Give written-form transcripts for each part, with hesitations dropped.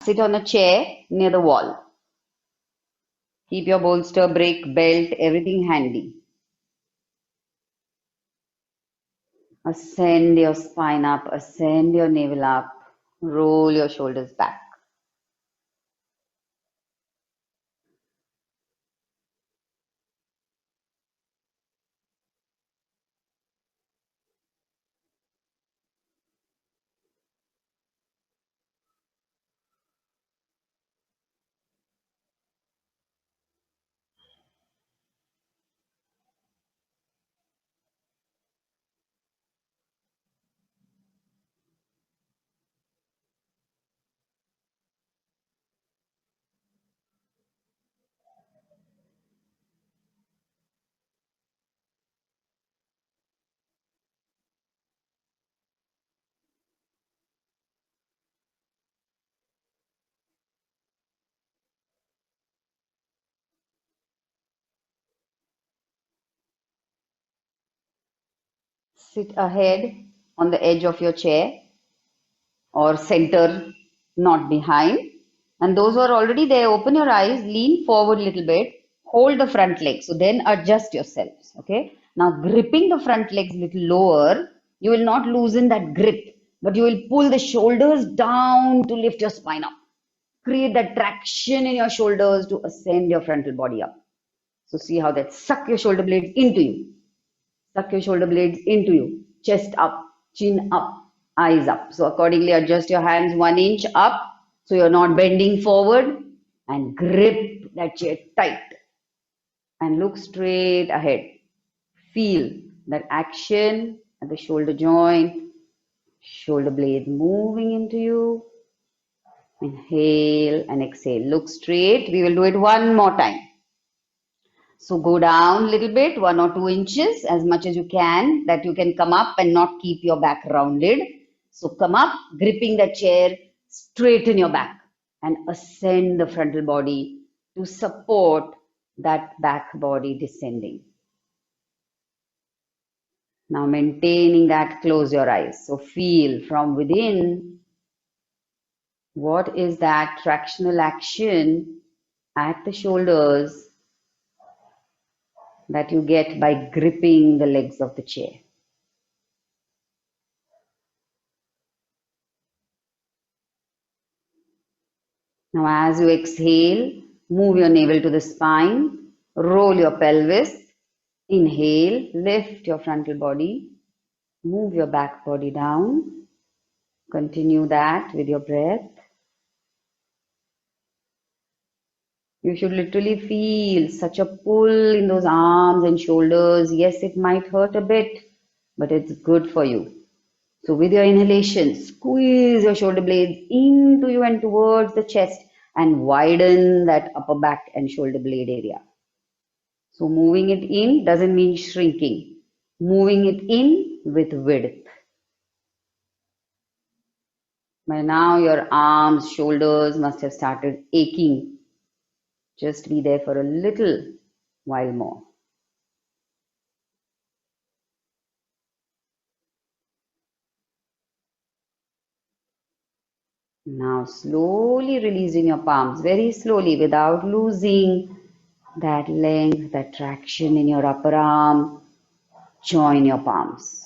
sit on a chair near the wall. Keep your bolster, brick, belt, everything handy. Ascend your spine up, ascend your navel up, roll your shoulders back. Sit ahead on the edge of your chair or center, not behind. And those who are already there, open your eyes, lean forward a little bit, hold the front leg. So then adjust yourselves. Okay. Now gripping the front legs a little lower, you will not loosen that grip, but you will pull the shoulders down to lift your spine up. Create that traction in your shoulders to ascend your frontal body up. So see how that suck your shoulder blades into you. Suck your shoulder blades into you. Chest up, chin up, eyes up. So accordingly adjust your hands 1 inch up so you're not bending forward, and grip that chair tight and look straight ahead. Feel that action at the shoulder joint, shoulder blade moving into you. Inhale and exhale. Look straight. We will do it one more time. So go down a little bit, 1 or 2 inches, as much as you can, that you can come up and not keep your back rounded. So come up, gripping the chair, straighten your back and ascend the frontal body to support that back body descending. Now maintaining that, close your eyes. So feel from within, what is that tractional action at the shoulders that you get by gripping the legs of the chair. Now as you exhale, move your navel to the spine, roll your pelvis, inhale, lift your frontal body, move your back body down, continue that with your breath. You should literally feel such a pull in those arms and shoulders. Yes, it might hurt a bit, but it's good for you. So with your inhalation, squeeze your shoulder blades into you and towards the chest and widen that upper back and shoulder blade area. So moving it in doesn't mean shrinking. Moving it in with width. By now your arms, shoulders must have started aching. Just be there for a little while more. Now slowly releasing your palms, very slowly, without losing that length, that traction in your upper arm. Join your palms.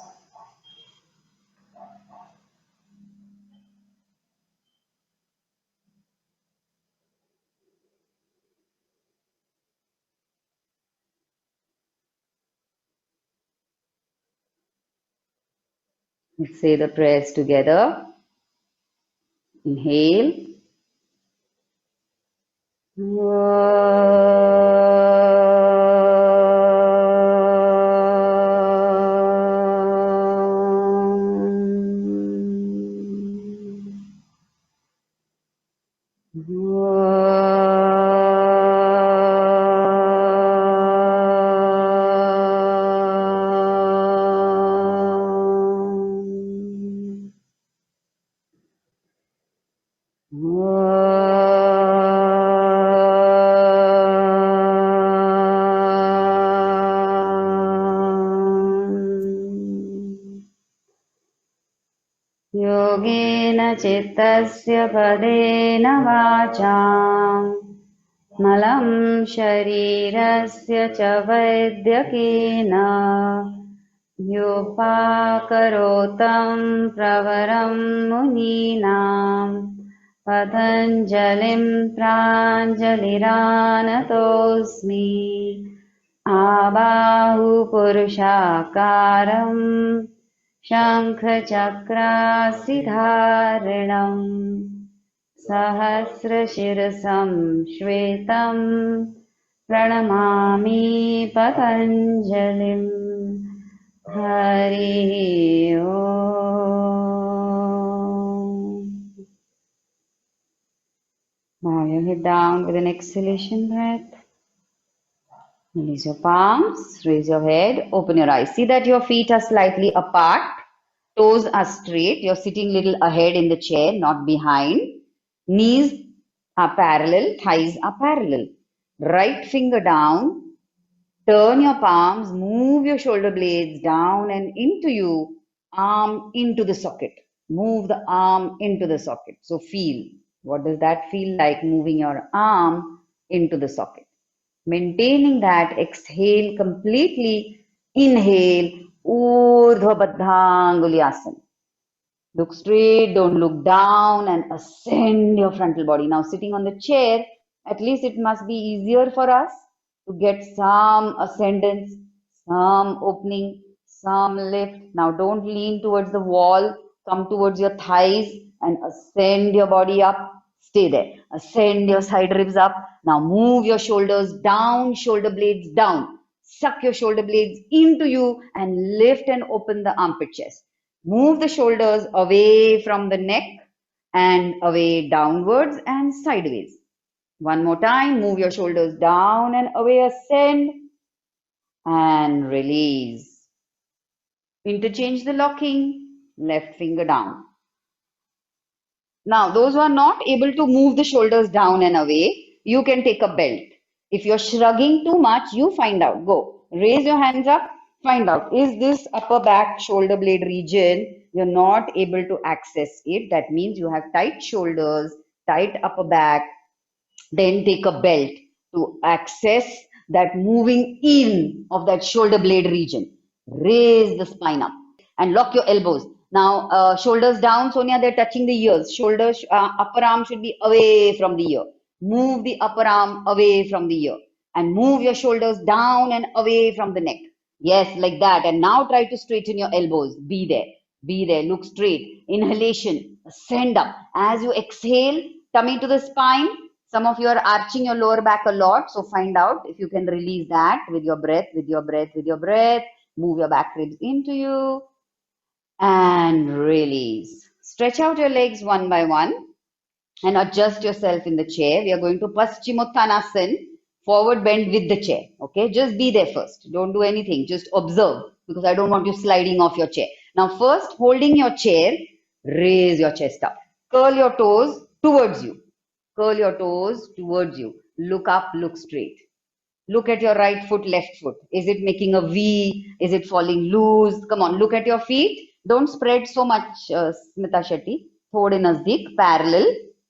Let's say the prayers together. Inhale. योगेन चित्तस्य पदेन वाचाम् मलं शरीरस्य च वैद्यकेन योपाकरोतं प्रवरं मुनीनां पतञ्जलिं प्राञ्जलिरानतोऽस्मि आबाहुपुरुषाकारम् शङ्खचक्रासिधारिणम् सहस्रशिरसं श्वेतं प्रणमामि पतञ्जलिम् हरिः ओम्. Bow your head down with an exhalation breath. Release your palms, raise your head, open your eyes. See that your feet are slightly apart, toes are straight. You're sitting little ahead in the chair, not behind. Knees are parallel, thighs are parallel. Right finger down, turn your palms, move your shoulder blades down and into you, arm into the socket. Move the arm into the socket. So feel, what does that feel like, moving your arm into the socket? Maintaining that, exhale completely, inhale, Urdhva Baddhanguli Asana. Look straight, don't look down, and ascend your frontal body. Now, sitting on the chair, at least it must be easier for us to get some ascendance, some opening, some lift. Now, don't lean towards the wall, come towards your thighs and ascend your body up. Stay there. Ascend your side ribs up. Now, move your shoulders down, shoulder blades down. Suck your shoulder blades into you and lift and open the armpit chest. Move the shoulders away from the neck and away downwards and sideways. One more time, move your shoulders down and away, ascend and release. Interchange the locking, left finger down. Now, those who are not able to move the shoulders down and away, you can take a belt. If you're shrugging too much, you find out. Go. Raise your hands up. Find out. Is this upper back shoulder blade region, you're not able to access it. That means you have tight shoulders, tight upper back. Then take a belt to access that moving in of that shoulder blade region. Raise the spine up and lock your elbows. Now, shoulders down, Sonia, they're touching the ears. Shoulders, upper arm should be away from the ear. Move the upper arm away from the ear and move your shoulders down and away from the neck. Yes, like that. And now try to straighten your elbows. Be there. Be there. Look straight. Inhalation. Ascend up. As you exhale, tummy to the spine. Some of you are arching your lower back a lot. So find out if you can release that with your breath, with your breath, with your breath. Move your back ribs into you and release. Stretch out your legs one by one and adjust yourself in the chair. We are going to Paschimottanasana, forward bend with the chair. Okay, just be there first. Don't do anything. Just observe because I don't want you sliding off your chair. Now, first, holding your chair, raise your chest up. Curl your toes towards you. Curl your toes towards you. Look up, look straight. Look at your right foot, left foot. Is it making a V? Is it falling loose? Come on, look at your feet. Don't spread so much, Smita Shetty. Thode nazdik, parallel.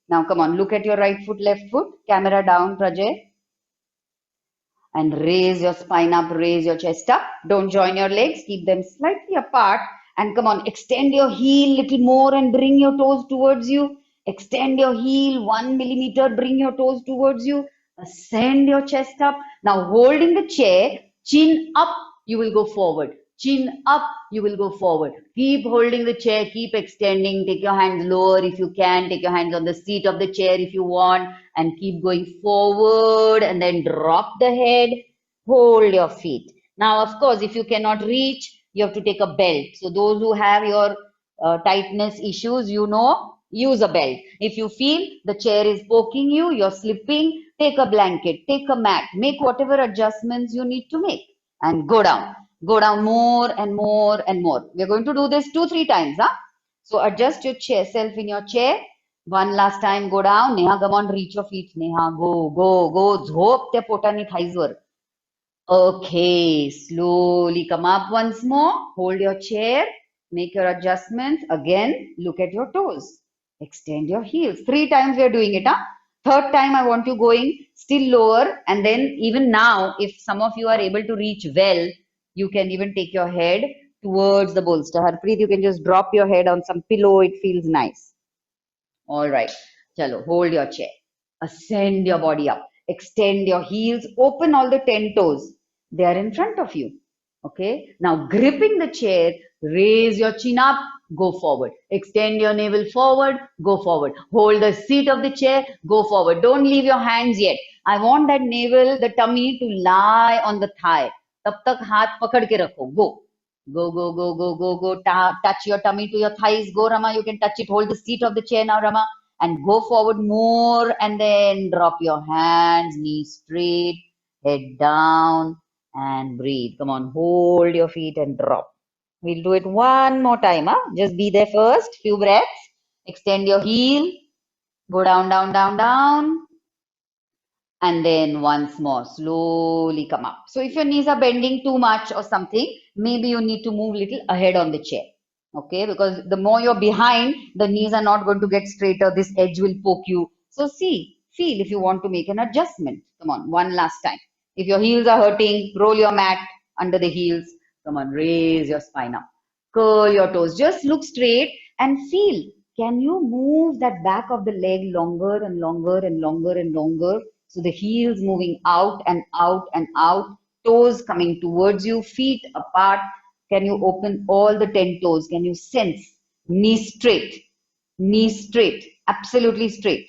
Now, come on, look at your right foot, left foot. Camera down, Prajay. And raise your spine up, raise your chest up. Don't join your legs, keep them slightly apart. And come on, extend your heel little more and bring your toes towards you. Extend your heel 1 millimeter, bring your toes towards you. Ascend your chest up. Now, holding the chair, chin up, you will go forward. Chin up, you will go forward. Keep holding the chair, keep extending. Take your hands lower if you can. Take your hands on the seat of the chair if you want. And keep going forward and then drop the head. Hold your feet. Now, of course, if you cannot reach, you have to take a belt. So those who have your tightness issues, you know, use a belt. If you feel the chair is poking you, you're slipping, take a blanket, take a mat, make whatever adjustments you need to make and go down. Go down more and more and more. We're going to do this 2-3 times. Huh? So adjust your chair, self in your chair. One last time, go down. Neha, come on, reach your feet. Neha, go, go, go. Zhop त्या पोटानी thighs were. Okay, slowly come up once more. Hold your chair. Make your adjustments. Again, look at your toes. Extend your heels. 3 times we are doing it. Huh? Third time, I want you going still lower. And then even now, if some of you are able to reach well, you can even take your head towards the bolster. Harpreet, you can just drop your head on some pillow. It feels nice. All right. Chalo, hold your chair. Ascend your body up. Extend your heels. Open all the 10 toes. They are in front of you. Okay. Now, gripping the chair, raise your chin up, go forward. Extend your navel forward, go forward. Hold the seat of the chair, go forward. Don't leave your hands yet. I want that navel, the tummy to lie on the thigh. तब तक हाथ पकड़ के रखो. Go. Go, go, go, go, go, go. Touch your tummy to your thighs. Go, Rama. You can touch it. Hold the seat of the chair now, Rama. And go forward more. And then drop your hands, knees straight, head down, and breathe. Come on, hold your feet and drop. We'll do it one more time. Huh? Just be there first. Few breaths. Extend your heel. Go down, down, down, down. And then once more, slowly come up. So if your knees are bending too much or something, maybe you need to move little ahead on the chair. Okay, because the more you're behind, the knees are not going to get straighter. This edge will poke you. So see, feel if you want to make an adjustment. Come on, one last time. If your heels are hurting, roll your mat under the heels. Come on, raise your spine up. Curl your toes. Just look straight and feel. Can you move that back of the leg longer and longer and longer and longer? So the heels moving out and out and out, toes coming towards you, feet apart. Can you open all the 10 toes? Can you sense? Knees straight, absolutely straight.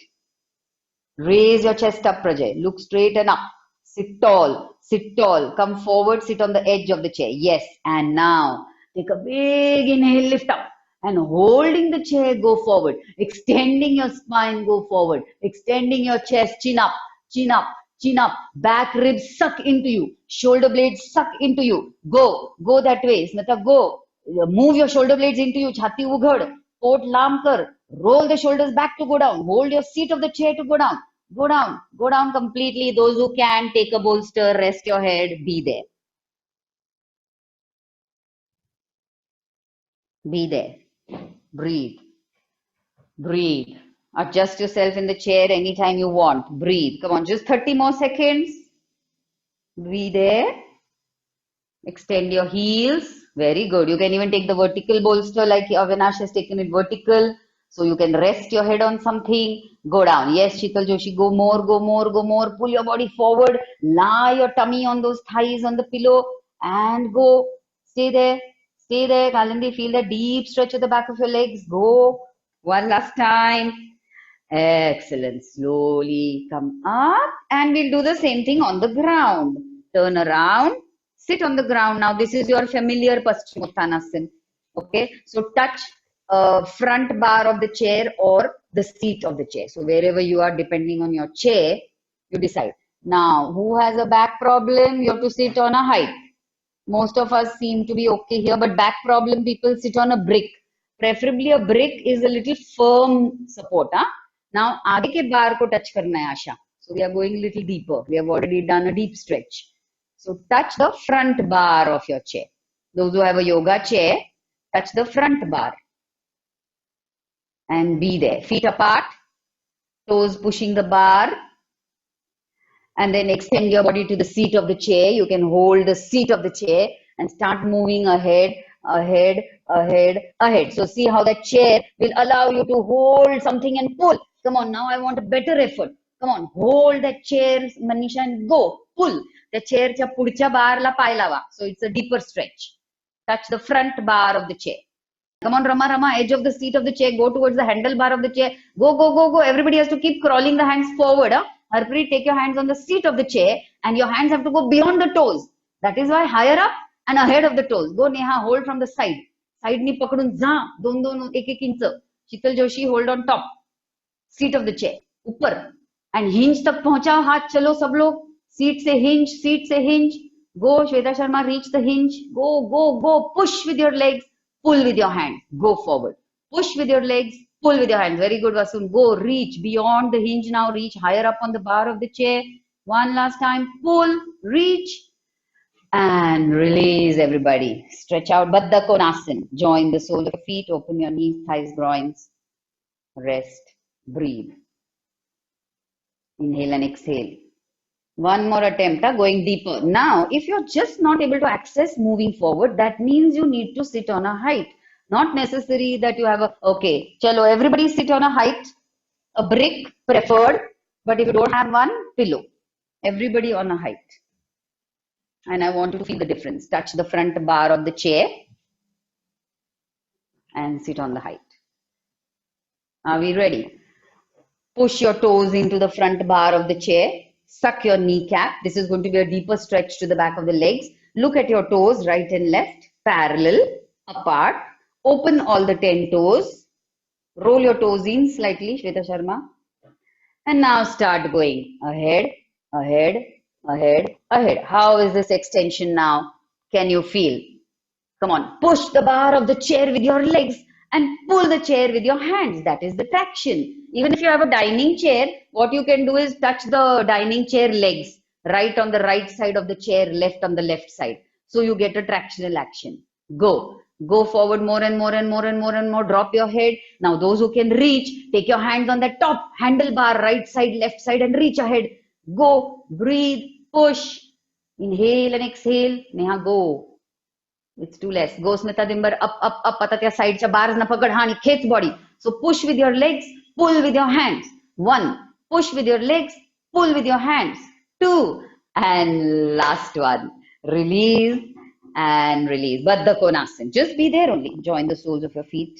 Raise your chest up, Prajay. Look straight and up. Sit tall, come forward, sit on the edge of the chair. Yes, and now take a big inhale, lift up. And holding the chair, go forward. Extending your spine, go forward. Extending your chest, chin up, chin up, chin up. Back ribs suck into you. Shoulder blades suck into you. Go that way. Smita, go. Move your shoulder blades into you. Chhati ughad. Port laam kar. Roll the shoulders back to go down. Hold your seat of the chair to go down. Go down completely. Those who can, take a bolster, rest your head, be there. Be there. Breathe. Breathe. Adjust yourself in the chair anytime you want. Breathe. Come on, just 30 more seconds. Be there. Extend your heels. Very good. You can even take the vertical bolster like Avinash has taken it vertical. So you can rest your head on something. Go down. Yes, Sheetal Joshi, go more, go more, go more. Pull your body forward. Lie your tummy on those thighs on the pillow and go. Stay there. Stay there. Kalindi, feel the deep stretch at the back of your legs. Go. One last time. Excellent. Slowly come up and we'll do the same thing on the ground. Turn around. Sit on the ground now. This is your familiar Paschimottanasana. Okay. So touch front bar of the chair or the seat of the chair. So wherever you are, depending on your chair, you decide. Now, who has a back problem? You have to sit on a height. Most of us seem to be okay here, but back problem, people sit on a brick. Preferably a brick is a little firm support. Huh? Now, आगे के बार को touch करना है आशा. So we are going a little deeper. We have already done a deep stretch. So touch the front bar of your chair. Those who have a yoga chair, touch the front bar. And be there. Feet apart, toes pushing the bar. And then extend your body to the seat of the chair. You can hold the seat of the chair and start moving ahead, ahead, ahead, ahead. So see how that chair will allow you to hold something and pull. Come on, now I want a better effort. Come on, hold that chair, Manisha, and go. Pull. The chair cha pudcha bar la pai lava. So it's a deeper stretch. Touch the front bar of the chair. Come on, Rama, edge of the seat of the chair. Go towards the handlebar of the chair. Go, go, go, go. Everybody has to keep crawling the hands forward. Huh? Harpreet, take your hands on the seat of the chair and your hands have to go beyond the toes. That is why higher up and ahead of the toes. Go, Neha, hold from the side. Side ni pakadun, za, don, ek inch. Sheetal Joshi, hold on top. Seat of the chair. Upar. And hinge tak pahunchao, haath chalo sab log. Seat se hinge, seat se hinge. Go, Shweta Sharma, reach the hinge. Go, go, go. Push with your legs. Pull with your hands. Go forward. Push with your legs. Pull with your hands. Very good, Vasun. Go, reach beyond the hinge now. Reach higher up on the bar of the chair. One last time. Pull, reach. And release, everybody. Stretch out. Baddha Konasana. Join the soles of your feet. Open your knees, thighs, groins. Rest. Breathe. Inhale and exhale. One more attempt, going deeper. Now, if you're just not able to access moving forward, that means you need to sit on a height. Not necessary that you have a, okay, chalo, everybody sit on a height, a brick preferred, but if you don't have one, pillow. Everybody on a height. And I want you to feel the difference. Touch the front bar of the chair and sit on the height. Are we ready? Push your toes into the front bar of the chair. Suck your kneecap. This is going to be a deeper stretch to the back of the legs. Look at your toes, right and left, parallel, apart. Open all the 10 toes. Roll your toes in slightly, Shweta Sharma. And now start going ahead, ahead, ahead, ahead. How is this extension now? Can you feel? Come on, push the bar of the chair with your legs and pull the chair with your hands. That is the traction. Even if you have a dining chair, what you can do is touch the dining chair legs, right on the right side of the chair, left on the left side. So you get a tractional action. Go. Go forward more and more and more and more and more. Drop your head. Now those who can reach, take your hands on the top handlebar, right side, left side, and reach ahead. Go. Breathe. Push. Inhale and exhale. Neha, go. It's too less. Go Smita Dimbar, up, up, up. आता त्या साईडच्या bars ना पकड आणि खेच body. So push with your legs, pull with your hands. 1. Push with your legs, pull with your hands. 2. And last one. Release and release. Baddha Konasana. Just be there only. Join the soles of your feet.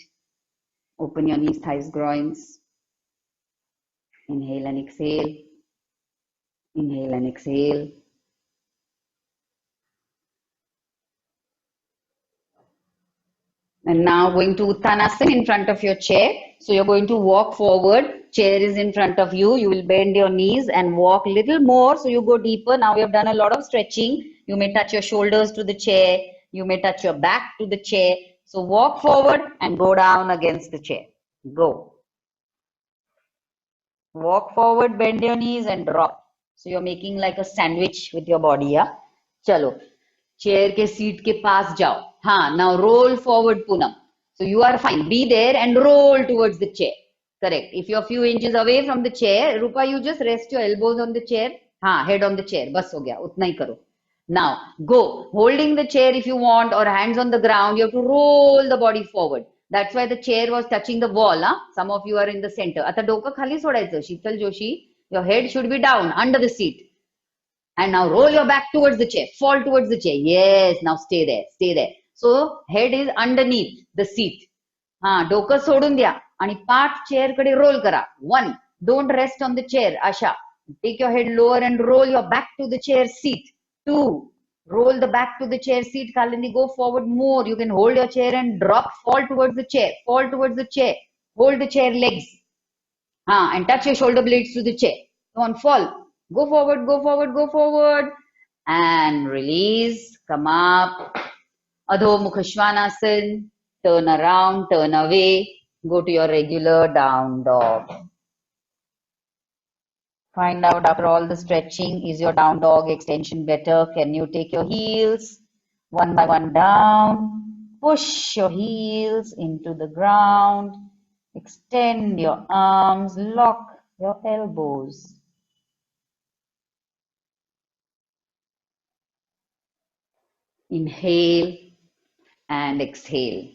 Open your knees, thighs, groins. Inhale and exhale. Inhale and exhale. And now going to Uttanasana in front of your chair. So you're going to walk forward. Chair is in front of you. You will bend your knees and walk little more. So you go deeper. Now we have done a lot of stretching. You may touch your shoulders to the chair. You may touch your back to the chair. So walk forward and go down against the chair. Go. Walk forward, bend your knees and drop. So you're making like a sandwich with your body. Yeah? Chalo. Chair ke seat ke paas jao. Now roll forward, Poonam. So you are fine. Be there and roll towards the chair. Correct. If you're a few inches away from the chair, Rupa, you just rest your elbows on the chair. Head on the chair. Bas ho gaya. Utna hi karo. Now go. Holding the chair if you want or hands on the ground, you have to roll the body forward. That's why the chair was touching the wall. Some of you are in the center. Ata doka khali sodaयचं. Sheetal Joshi, your head should be down under the seat. And now roll your back towards the chair. Fall towards the chair. Yes. Now stay there. Stay there. So head is underneath the seat. डोकं सोडून द्या आणि पाठ chair कडे role करा. 1. Don't rest on the chair. Asha. Take your head lower and roll your back to the chair seat. 2. Roll the back to the chair seat. Kalindi, go forward more. You can hold your chair and drop. Fall towards the chair. Fall towards the chair. Hold the chair legs. And touch your shoulder blades to the chair. Come on, fall. Go forward, go forward, go forward. And release. Come up. Adho Mukha Svanasana. Turn around, turn away. Go to your regular down dog. Find out after all the stretching, is your down dog extension better? Can you take your heels one by one down? Push your heels into the ground. Extend your arms. Lock your elbows. Inhale and exhale.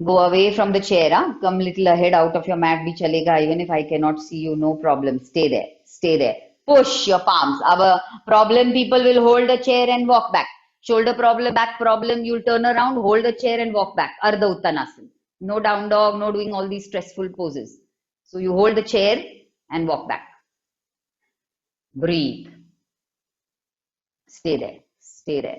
Go away from the chair. Come little ahead out of your mat. Bhi chalega. Even if I cannot see you, no problem. Stay there. Stay there. Push your palms. Our problem people will hold a chair and walk back. Shoulder problem, back problem, you'll turn around, hold the chair and walk back. Ardha Uttanasana. No down dog, no doing all these stressful poses. So you hold the chair and walk back. Breathe. Stay there. Stay there.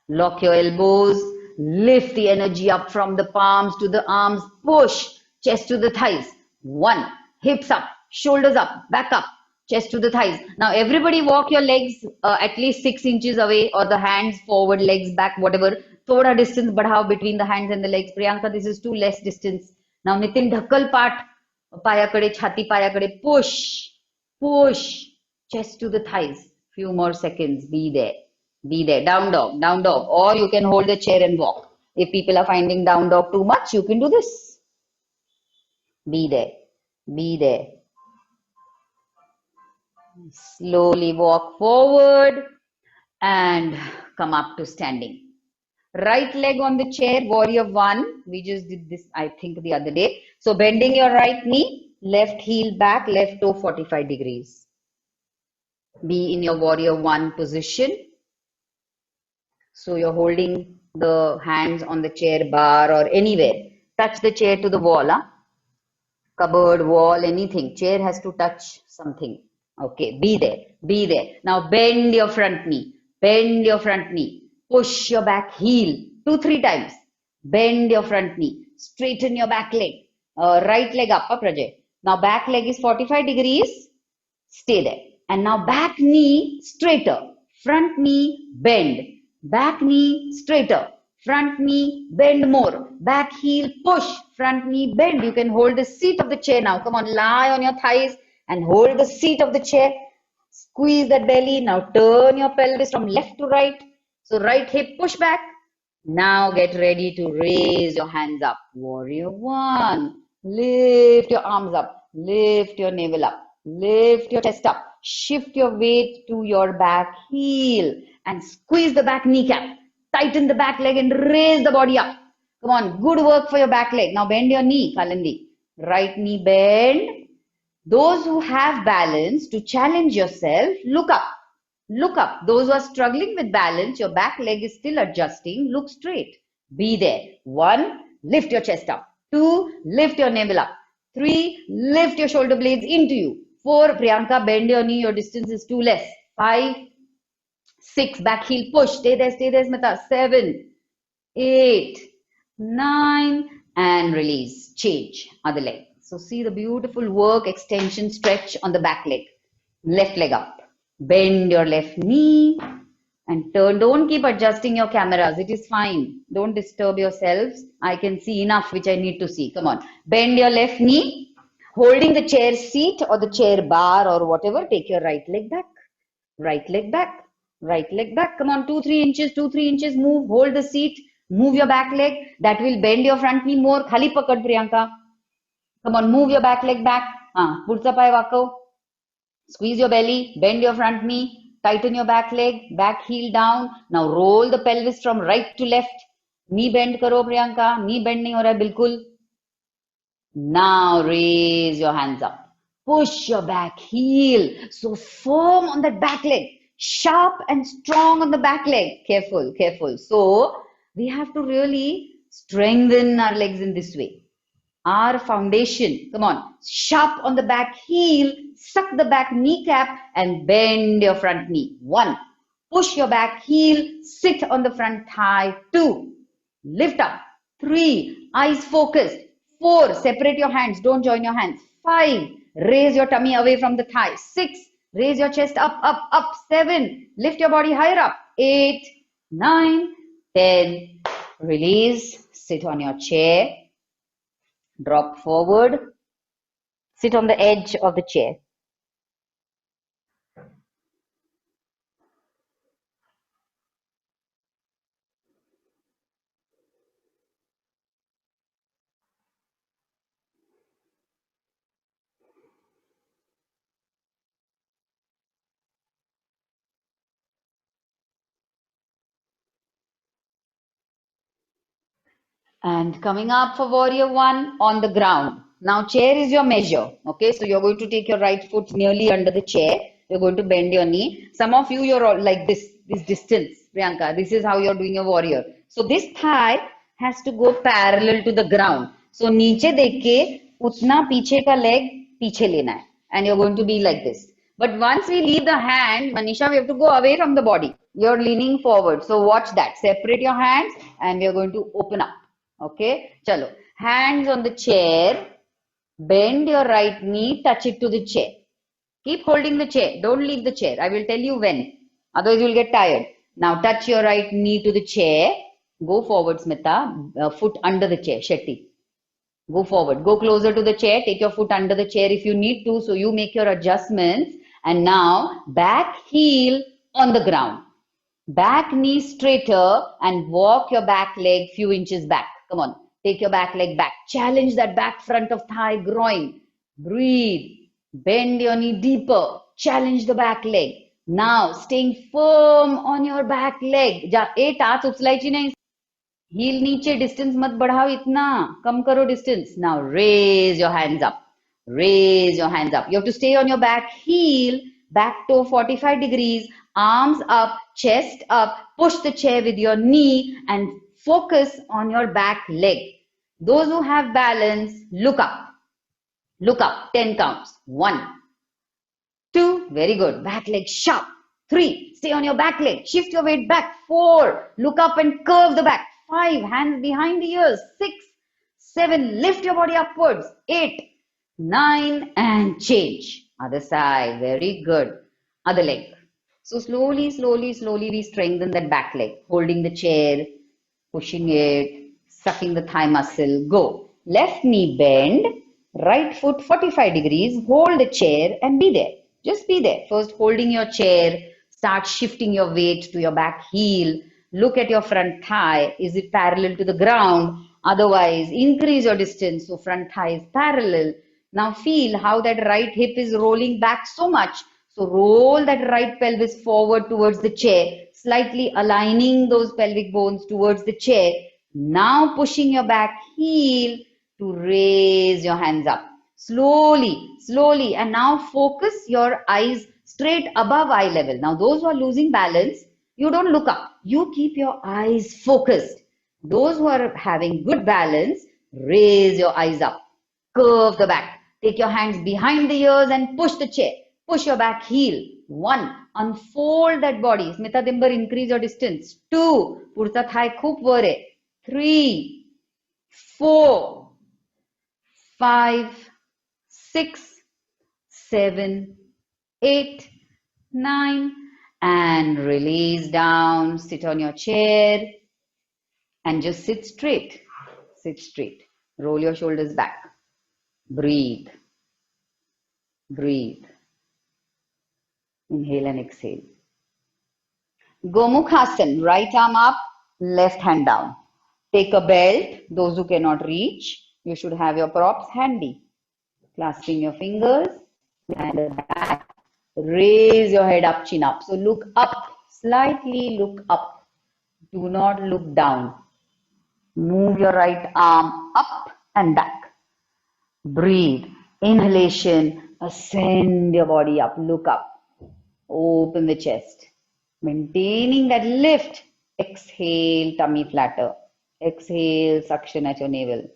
Lock your elbows. Lift the energy up from the palms to the arms. Push. Chest to the thighs. 1. Hips up. Shoulders up. Back up. Chest to the thighs. Now everybody walk your legs at least 6 inches away, or the hands forward, legs back, whatever. Thoda distance badhao between the hands and the legs. Priyanka, this is too less distance. Now Nitin, dhakkal part. Payakade, chhati payakade. Push. Push. Chest to the thighs. Few more seconds. Be there. Be there. Down dog, down dog. Or you can hold the chair and walk. If people are finding down dog too much, you can do this. Be there. Be there. Slowly walk forward and come up to standing. Right leg on the chair, warrior one. We just did this, I think, the other day. So bending your right knee, left heel back, left toe 45 degrees. Be in your warrior one position. So you're holding the hands on the chair bar or anywhere. Touch the chair to the wall, huh? Cupboard, wall, anything. Chair has to touch something. Okay, be there, be there. Now bend your front knee, bend your front knee. Push your back heel 2-3 times. Bend your front knee. Straighten your back leg. Right leg up, Prajay. Now back leg is 45 degrees. Stay there. And now back knee straighter. Front knee bend. Back knee straighter. Front knee bend more. Back heel push. Front knee bend. You can hold the seat of the chair now. Come on, lie on your thighs and hold the seat of the chair. Squeeze that belly. Now turn your pelvis from left to right. So right hip push back. Now get ready to raise your hands up. Warrior one. Lift your arms up. Lift your navel up. Lift your chest up. Shift your weight to your back heel and squeeze the back kneecap. Tighten the back leg and raise the body up. Come on, good work for your back leg. Now bend your knee, Kalandi. Right knee bend. Those who have balance, to challenge yourself, look up. Look up. Those who are struggling with balance, your back leg is still adjusting. Look straight. Be there. 1, lift your chest up. 2, lift your navel up. 3, lift your shoulder blades into you. 4, Priyanka, bend your knee. Your distance is too less. 5, 6, back heel push. Stay there, Smita. 7, 8, 9, and release. Change. Other leg. So see the beautiful work, extension, stretch on the back leg. Left leg up. Bend your left knee and turn. Don't keep adjusting your cameras. It is fine. Don't disturb yourselves. I can see enough which I need to see. Come on. Bend your left knee. Holding the chair seat or the chair bar or whatever. Take your right leg back. Right leg back. Right leg back. Come on. 2-3 inches. 2-3 inches. Move. Hold the seat. Move your back leg. That will bend your front knee more. Khali pakad, Priyanka. Come on. Move your back leg back. Pudsa pai wako. Squeeze your belly, bend your front knee, tighten your back leg, back heel down. Now roll the pelvis from right to left. Knee bend karo, Priyanka. Knee bend nahi ho raha hai, bilkul. Now raise your hands up. Push your back heel. So firm on that back leg. Sharp and strong on the back leg. Careful, careful. So we have to really strengthen our legs in this way. Our foundation, come on, sharp on the back heel, suck the back kneecap and bend your front knee. 1, push your back heel, sit on the front thigh. 2, lift up. 3, eyes focused. 4, separate your hands, don't join your hands. 5, raise your tummy away from the thigh. 6, raise your chest up, up, up. 7, lift your body higher up. 8, 9, 10, release, sit on your chair. Drop forward, sit on the edge of the chair. And coming up for warrior one on the ground. Now chair is your measure. Okay, so you're going to take your right foot nearly under the chair. You're going to bend your knee. Some of you, you're all like this distance, Priyanka. This is how you're doing your warrior. So this thigh has to go parallel to the ground. So नीचे देख के उतना पीछे का leg पीछे लेना है. And you're going to be like this. But once we leave the hand, Manisha, we have to go away from the body. You're leaning forward. So watch that. Separate your hands and we are going to open up. Okay, chalo. Hands on the chair. Bend your right knee. Touch it to the chair. Keep holding the chair. Don't leave the chair. I will tell you when. Otherwise, you'll get tired. Now, touch your right knee to the chair. Go forward, Smita. Foot under the chair. Shetty. Go forward. Go closer to the chair. Take your foot under the chair if you need to. So you make your adjustments. And now, back heel on the ground. Back knee straighter and walk your back leg few inches back. Come on, take your back leg back. Challenge that back front of thigh, groin. Breathe. Bend your knee deeper. Challenge the back leg. Now, staying firm on your back leg. टाच उचलायची नाही. Heel नीचे, distance मत बढ़ाओ इतना. कम करो distance. Now, raise your hands up. Raise your hands up. You have to stay on your back heel, back toe 45 degrees, arms up, chest up, push the chair with your knee and focus on your back leg. Those who have balance, look up. Look up, 10 counts. 1, 2, very good. Back leg sharp. 3, stay on your back leg. Shift your weight back. 4, look up and curve the back. 5, hands behind the ears. 6, 7, lift your body upwards. 8, 9 and change. Other side, very good. Other leg. So slowly, slowly, slowly we strengthen that back leg. Holding the chair, pushing it, sucking the thigh muscle. Go. Left knee bend, right foot 45 degrees. Hold the chair and be there. Just be there. First holding your chair, start shifting your weight to your back heel. Look at your front thigh. Is it parallel to the ground? Otherwise, increase your distance so front thigh is parallel. Now feel how that right hip is rolling back so much. So roll that right pelvis forward towards the chair, slightly aligning those pelvic bones towards the chair. Now pushing your back heel to raise your hands up. Slowly, slowly. And now focus your eyes straight above eye level. Now those who are losing balance, you don't look up. You keep your eyes focused. Those who are having good balance, raise your eyes up. Curve the back. Take your hands behind the ears and push the chair. Push your back heel. 1, unfold that body. Smita Dimbar, increase your distance. 2, purta thigh खूप वर आहे. 3, 4, 5, 6, 7, 8, 9, and release down. Sit on your chair and just sit straight. Sit straight. Roll your shoulders back. Breathe. Breathe. Inhale and exhale. Gomukhasana. Right arm up, left hand down. Take a belt. Those who cannot reach, you should have your props handy. Clasping your fingers and the back. Raise your head up, chin up. So look up. Slightly look up. Do not look down. Move your right arm up and back. Breathe. Inhalation. Ascend your body up. Look up. Open the chest. Maintaining that lift. Exhale, tummy flatter. Exhale, suction at your navel.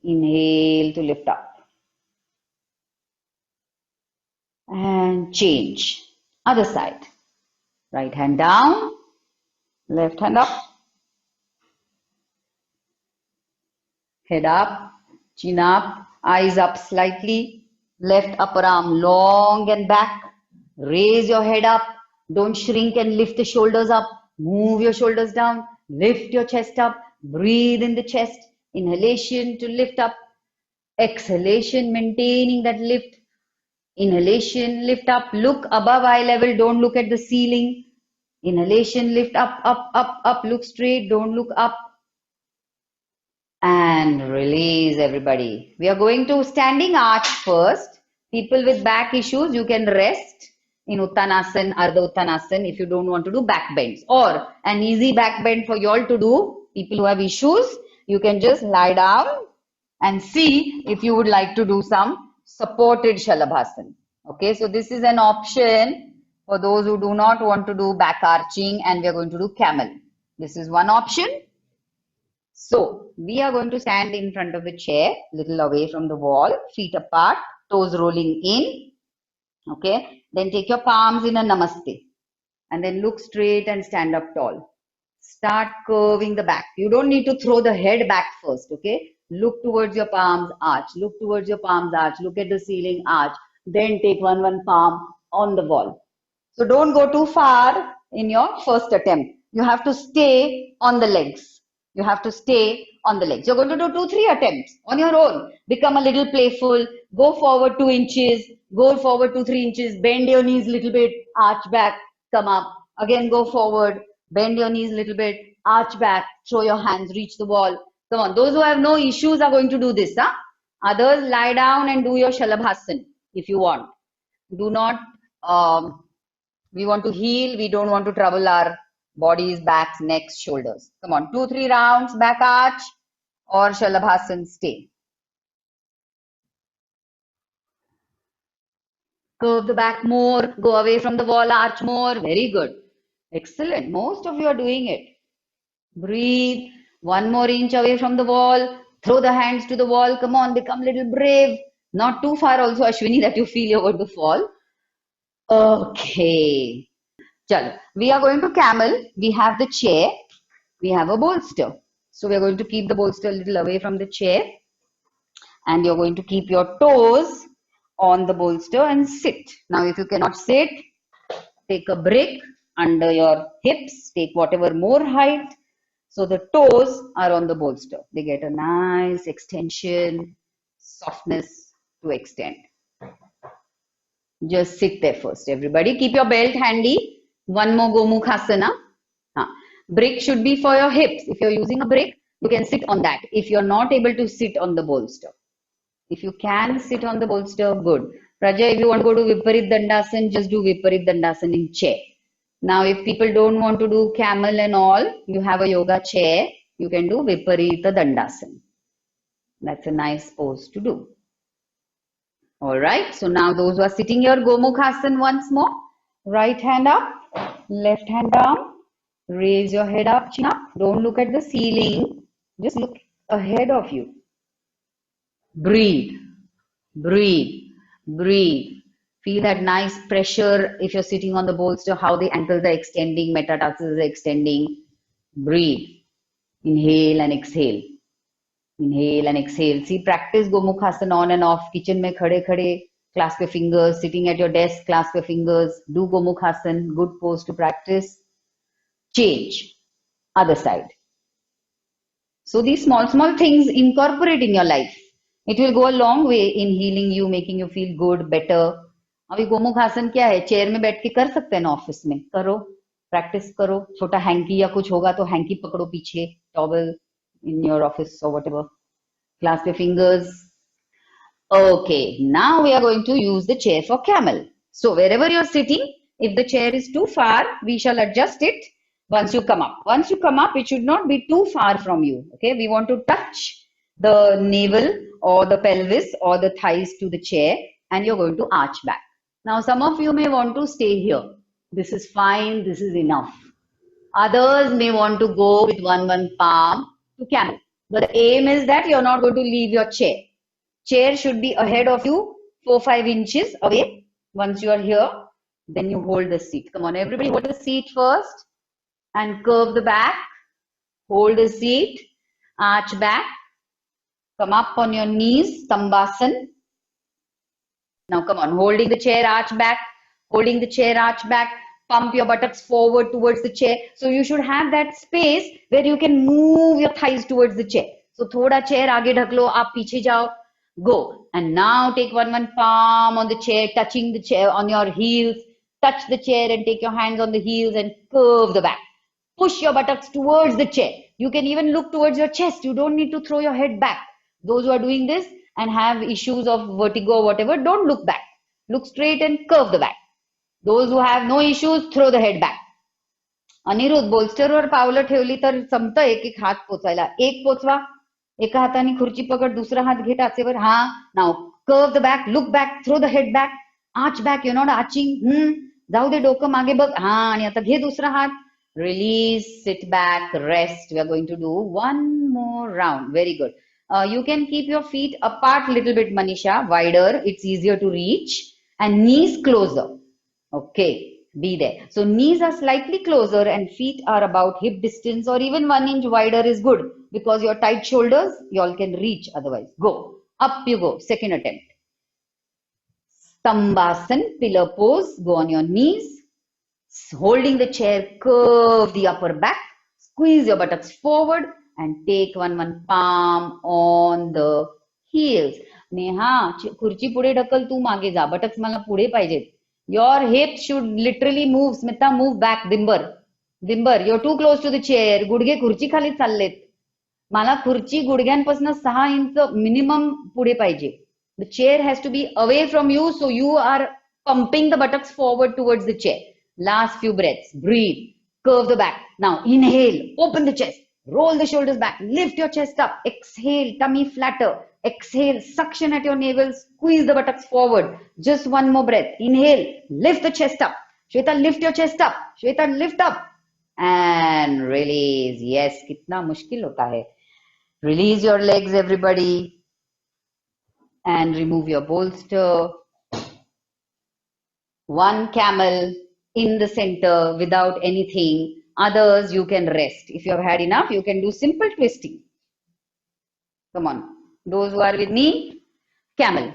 Inhale to lift up. And change. Other side. Right hand down. Left hand up. Head up. Chin up. Eyes up slightly. Left upper arm long and back. Raise your head up. Don't shrink and lift the shoulders up. Move your shoulders down. Lift your chest up. Breathe in the chest. Inhalation to lift up. Exhalation, maintaining that lift. Inhalation, lift up. Look above eye level. Don't look at the ceiling. Inhalation, lift up, up, up, up. Look straight. Don't look up. And release, everybody. We are going to standing arch first. People with back issues, you can rest in Uttanasana, Ardha Uttanasana if you don't want to do back bends. Or an easy back bend for you all to do. People who have issues, you can just lie down and see if you would like to do some supported Shalabhasana. Okay, so this is an option for those who do not want to do back arching, and we are going to do camel. This is one option. So we are going to stand in front of the chair, little away from the wall, feet apart, toes rolling in. Okay, then take your palms in a namaste and then look straight and stand up tall. Start curving the back. You don't need to throw the head back first. Okay, look towards your palms, arch. Look towards your palms, arch. Look at the ceiling, arch. Then take one palm on the wall. So don't go too far in your first attempt. You have to stay on the legs. You have to stay on the legs. You're going to do 2-3 attempts on your own. Become a little playful. Go forward 2 inches. Go forward 2-3 inches. Bend your knees a little bit. Arch back. Come up. Again, go forward. Bend your knees a little bit, arch back, throw your hands, reach the wall. Come on, those who have no issues are going to do this. Huh? Others, lie down and do your Shalabhasan if you want. Do not, we want to heal, we don't want to trouble our bodies, backs, necks, shoulders. Come on, 2-3 rounds, back arch or Shalabhasan, stay. Curve the back more, go away from the wall, arch more. Very good. Excellent. Most of you are doing it. Breathe. 1 more inch away from the wall. Throw the hands to the wall. Come on, become a little brave. Not too far also, Ashwini, that you feel you're going to fall. Okay. Chalo. We are going to camel. We have the chair. We have a bolster. So we are going to keep the bolster a little away from the chair. And you're going to keep your toes on the bolster and sit. Now, if you cannot sit, take a brick under your hips, take whatever more height. So the toes are on the bolster. They get a nice extension, softness to extend. Just sit there first. Everybody, keep your belt handy. 1 more Gomukhasana. Brick should be for your hips. If you're using a brick, you can sit on that. If you're not able to sit on the bolster. If you can sit on the bolster, good. Raja, if you want to go to Viparit Dandasan, just do Viparit Dandasan in chair. Now, if people don't want to do camel and all, you have a yoga chair, you can do Viparita Dandasan. That's a nice pose to do. All right. So now those who are sitting here, Gomukhasana once more. Right hand up, left hand down. Raise your head up, chin up. Don't look at the ceiling. Just look ahead of you. Breathe, breathe, breathe. Feel that nice pressure if you're sitting on the bolster, how the ankles are extending, metatarsus are extending. Breathe. Inhale and exhale. Inhale and exhale. See, practice Gomukhasana on and off. Kitchen mein khade khade, clasp your fingers. Sitting at your desk, clasp your fingers. Do Gomukhasana. Good pose to practice. Change. Other side. So these small things incorporate in your life. It will go a long way in healing you, making you feel good, better. अभी गोमुखासन क्या है? Chair में बैठ के कर सकते हैं ना ऑफिस में? करो, प्रैक्टिस करो. छोटा हैंकी या कुछ होगा तो हैंकी पकड़ो पीछे, towel in your office or whatever. Clasp your fingers. Okay, now we are going to use the chair for camel. So wherever you're sitting, if the chair is too far, we shall adjust it once you come up. Once you come up, it should not be too far from you. Okay, we want to touch the navel or the pelvis or the thighs to the chair, and you're going to arch back. Now, some of you may want to stay here. This is fine, this is enough. Others may want to go with one palm to camel. But the aim is that you're not going to leave your chair. Chair should be ahead of you, 4-5 inches away. Once you are here, then you hold the seat. Come on, everybody hold the seat first and curve the back. Hold the seat, arch back. Come up on your knees, Stambhasan. Now come on, holding the chair, arch back. Holding the chair, arch back. Pump your buttocks forward towards the chair. So you should have that space where you can move your thighs towards the chair. So thoda chair aage dhak lo, aap piche jao. Go. And now take one palm on the chair, touching the chair on your heels. Touch the chair and take your hands on the heels and curve the back. Push your buttocks towards the chair. You can even look towards your chest. You don't need to throw your head back. Those who are doing this and have issues of vertigo or whatever, don't look back. Look straight and curve the back. Those who have no issues, throw the head back. Aniruddha, बोल्स्टरवर पावलं ठेवली तर जमतं एक हात पोचायला. एक पोचवा, एका हाताने खुर्ची पकड, दुसरा हात घे टाचेवर. हा, now curve the back, look back, throw the head back, arch back, you not arching. जाऊ दे, डोकं मागे बघ. हा, आणि आता घे दुसरा हात. Release, sit back, rest. We are going to do one more round. Very good. You can keep your feet apart a little bit, Manisha, wider. It's easier to reach. And knees closer. Okay, be there. So knees are slightly closer and feet are about hip distance or even 1 inch wider is good because your tight shoulders, you all can reach otherwise. Go. Up you go. Second attempt. Stambhasan, pillar pose. Go on your knees. Holding the chair, curve the upper back. Squeeze your buttocks forward and take one palm on the heels. Neha, खुर्ची पुढे ढकल, तू मागे जा. buttocks मला पुढे पाहिजेत. Your hips should literally move. Smita, move back. Dimber, विंबर, you're too close to the chair. गुडघे खुर्ची खाली चाललेत. मला खुर्ची गुडघ्यांपासून 6 इंच मिनिमम पुढे पाहिजे. The chair has to be away from you, so you are pumping the buttocks forward towards the chair. Last few breaths. Breathe. Curve the back. Now inhale. Open the chest. Roll the shoulders back. Lift your chest up. Exhale. Tummy flatter. Exhale. Suction at your navel. Squeeze the buttocks forward. Just one more breath. Inhale. Lift the chest up. Shweta, lift your chest up. Shweta, lift up. And release. Yes, कितना मुश्किल होता है. Release your legs, everybody. And remove your bolster. One camel in the center without anything. Others you can rest. If you have had enough, you can do simple twisting. Come on. Those who are with me, camel.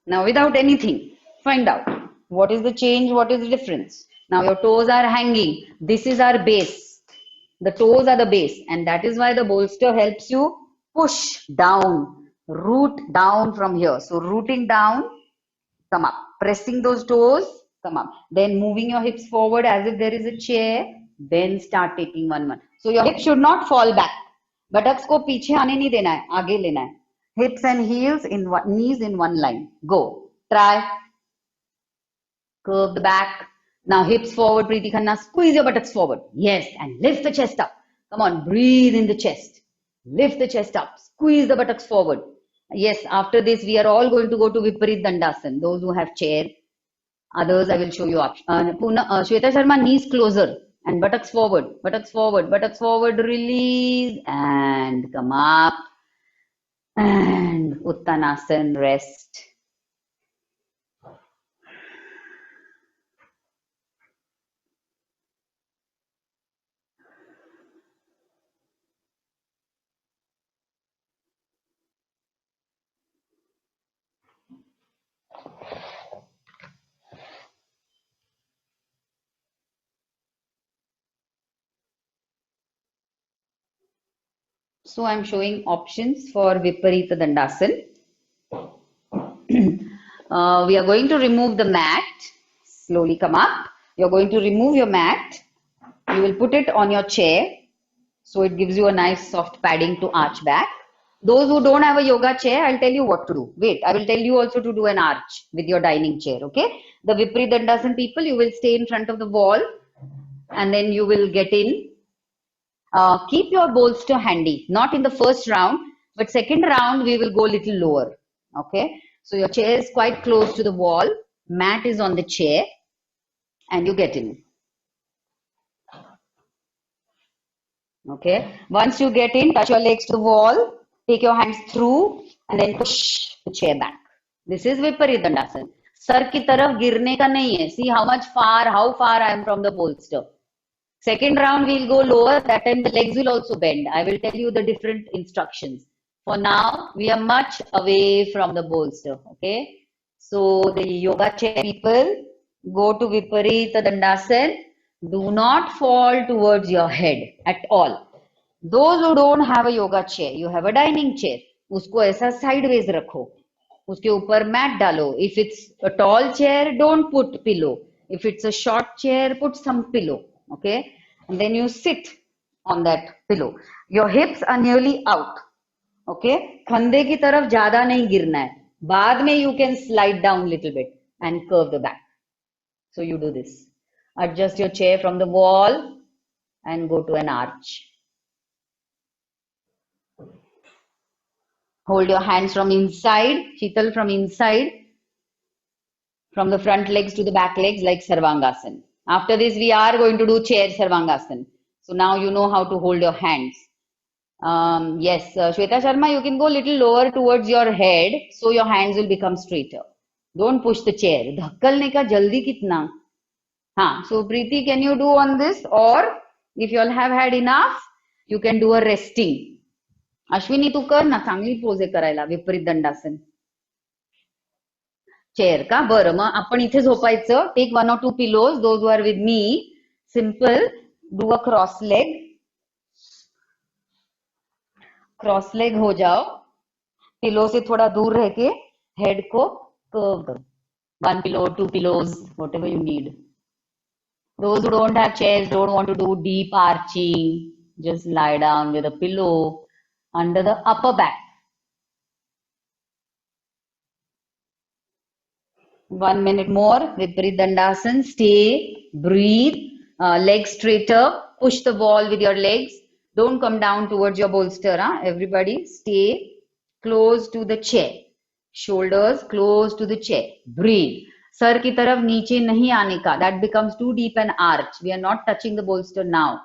Now without anything, find out what is the change, what is the difference. Now your toes are hanging. This is our base. The toes are the base, and that is why the bolster helps you push down, root down from here. So rooting down, come up, pressing those toes, come up, then moving your hips forward as if there is a chair, then start taking one. So your hips should not fall back. Buttocks को पीछे आने नहीं देना है, आगे लेना है. Hips and heels in one, knees in one line. Go. Try. Curve the back. Now hips forward, Preeti Khanna. Squeeze your buttocks forward. Yes, and lift the chest up. Come on, breathe in the chest. Lift the chest up. Squeeze the buttocks forward. Yes, after this we are all going to go to Viparit Dandasana. Those who have chair. Others I will show you up. Shweta Sharma, knees closer and buttocks forward, buttocks forward, buttocks forward. Release and come up. And Uttanasana, rest. So I'm showing options for Viparita Dandasana. We are going to remove the mat. Slowly come up. You're going to remove your mat. You will put it on your chair. So it gives you a nice soft padding to arch back. Those who don't have a yoga chair, I'll tell you what to do. Wait, I will tell you also to do an arch with your dining chair, okay? The Viparita Dandasana people, you will stay in front of the wall and then you will get in. Keep your bolster handy, not in the first round, but second round we will go a little lower, okay? So your chair is quite close to the wall, mat is on the chair, and you get in. Okay, once you get in, touch your legs to the wall, take your hands through, and then push the chair back. This is Viparita Dandasana. Sir की तरफ गिरने का नहीं है. See how far I am from the bolster. Second round we'll go lower. That time the legs will also bend. I will tell you the different instructions. For now, we are much away from the bolster. Okay. So the yoga chair people, go to Viparita Dandasana. Do not fall towards your head at all. Those who don't have a yoga chair, you have a dining chair. उसको ऐसा sideways रखो. उसके ऊपर mat डालो. If it's a tall chair, don't put pillow. If it's a short chair, put some pillow. Okay, and then you sit on that pillow. Your hips are nearly out. Okay, खंधे की तरफ ज्यादा नहीं गिरना है. बाद में you can slide down little bit and curve the back. So you do this. Adjust your chair from the wall and go to an arch. Hold your hands from inside, Sheetal, from inside, from the front legs to the back legs like Sarvangasana. After this, we are going to do chair Sarvangasana. So now you know how to hold your hands. Yes, Shweta Sharma, you can go a little lower towards your head so your hands will become straighter. Don't push the chair. धक्कलने का जल्दी कितना? हाँ, so Preeti, can you do on this? Or if you all have had enough, you can do a resting. Ashwini तू कर ना, चांगली pose आहे करायला विपरीत दंडासन. चेअर का? बरं, मग आपण इथे झोपायचं. Take 1 or 2 pillows. Those who are with me, simple, do a cross leg. Cross leg हो जाओ. पिलो से थोड़ा दूर रह के हेड को कर्व करो. 1 pillow, 2 pillows, whatever you need. Those who don't have chairs, don't want to do deep arching, just lie down with a pillow under the upper back. 1 minute more. Viparit Dandasana. Stay, breathe, legs straighter. Push the wall with your legs. Don't come down towards your bolster. Huh? Everybody stay close to the chair. Shoulders close to the chair. Breathe. Sir की तरफ नीचे नहीं आने का. That becomes too deep an arch. We are not touching the bolster now.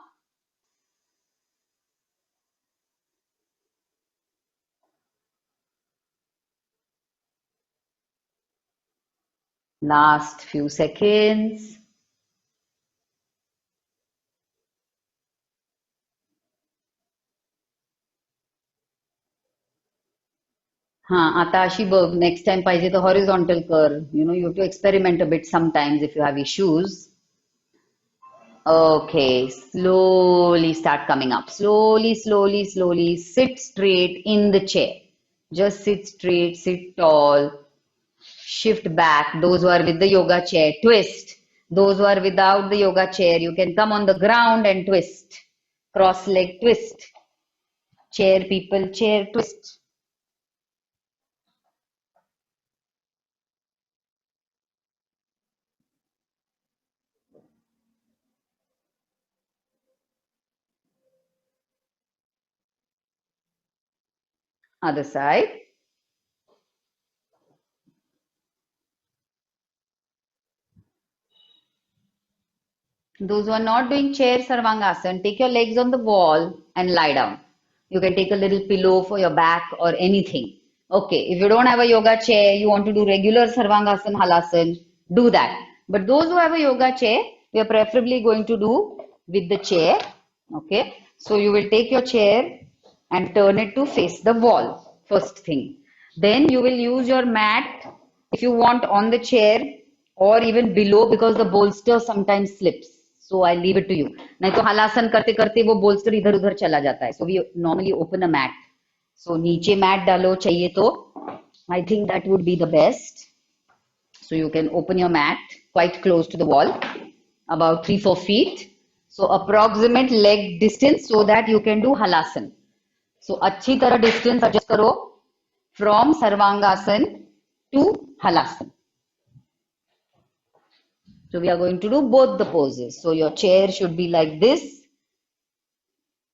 Last few seconds. हाँ आता अशी बघ नेक्स्ट टाइम पाहिजे तर हॉरिझॉन्टल कर you have to experiment a bit sometimes if you have issues. Okay, slowly start coming up. Slowly, slowly, slowly. Sit straight in the chair. Just sit straight, sit tall. Shift back. Those who are with the yoga chair, twist. Those who are without the yoga chair, you can come on the ground and twist. Cross leg twist. Chair people, chair twist. Other side. Those who are not doing chair sarvangasana, take your legs on the wall and lie down. You can take a little pillow for your back or anything. Okay, if you don't have a yoga chair, you want to do regular sarvangasana, halasana, do that. But those who have a yoga chair, we are preferably going to do with the chair. Okay, so you will take your chair and turn it to face the wall, first thing. Then you will use your mat if you want on the chair or even below because the bolster sometimes slips. So I leave it to you. नहीं तो हलासन करते करते वो bolster इधर उधर चला जाता है. So we normally open a mat. So नीचे mat डालो चाहिए तो I think that would be the best. So you can open your mat quite close to the wall, about 3-4 feet. So approximate leg distance so that you can do halasan. So अच्छी तरह distance adjust करो from sarvangasana to halasan. So we are going to do both the poses. So your chair should be like this,